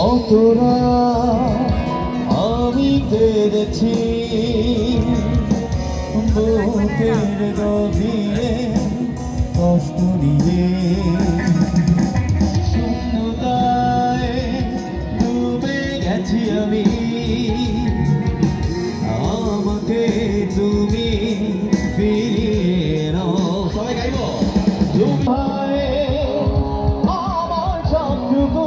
অতরা আমি পেরেছি বুকের গভীরে কষ্ট নিয়ে শূন্যতায় ডুবে গেছি আমি আমাকে তুমি ফিরিয়ে নাও সবাই গাইব তুমি আমার সবটুকু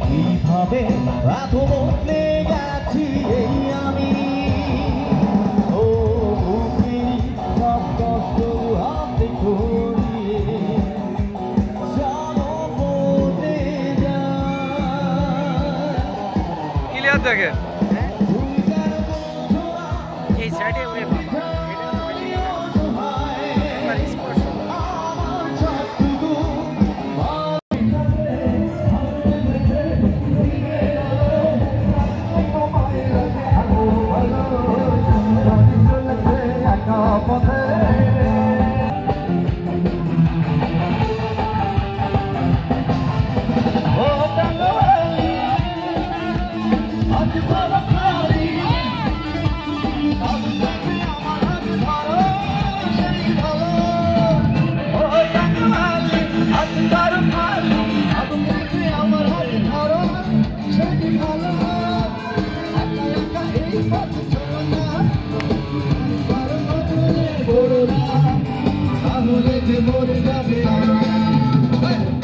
কিভাবে এত বদলে গেছি এই আমি ও বুকের সব কষ্ট হাতে ধরিয়ে চলো বদলে যায় ক্লিয়ার দেখে এই সাইডে ওরে বাবা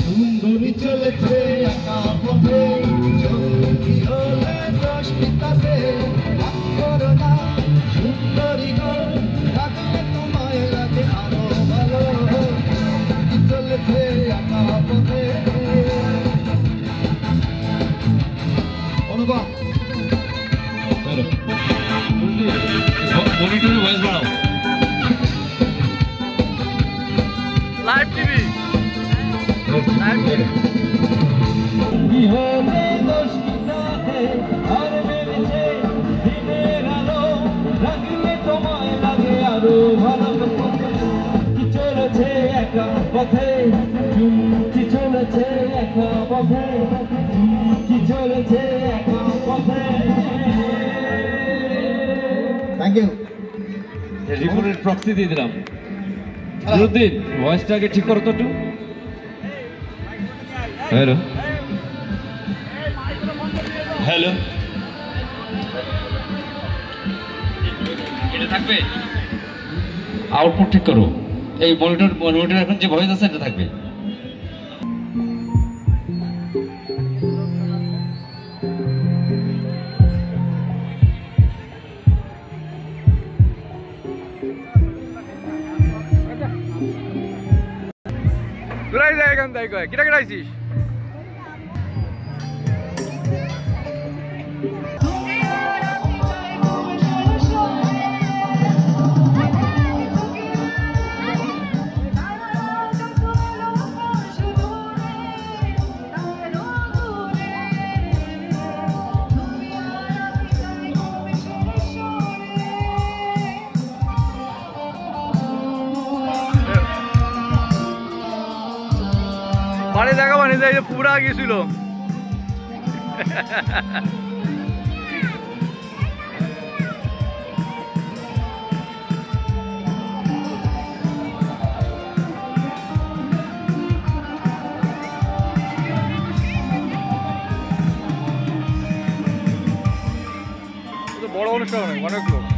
সুন্দরী চলেছে একা পথে চলতি হলে দশ পিতাতে করোনা সুন্দরী রাখলে তোমায় লাগে আরো ভালো চলেছে একা পথে অনুভব মনিটরে ভয়েস বাড়াও লাইভ টিভি লাইভ টিভি বিহনে দোষ কিনাতে আর মেরেছে দিনের আলো লাগলে তোমায় লাগে আরো ভালো কি চলেছে একা পথে কি চলেছে একা পথে কি চলেছে একা পথে থ্যাংক ইউ রিপোর্টের প্রক্সি দিয়ে দিলাম জুদ্দিন ভয়েসটাকে ঠিক করো তো একটু হ্যালো হ্যালো এটা থাকবে আউটপুট ঠিক করো এই মনিটর এখন যে ভয়েস আছে এটা থাকবে তোরাই যায় এখান থেকে কয় কিটা কিটাইছিস বাড়ি জায়গা বানিয়ে যায় পুরা গেছিল বড় অনুষ্ঠান অনেক লোক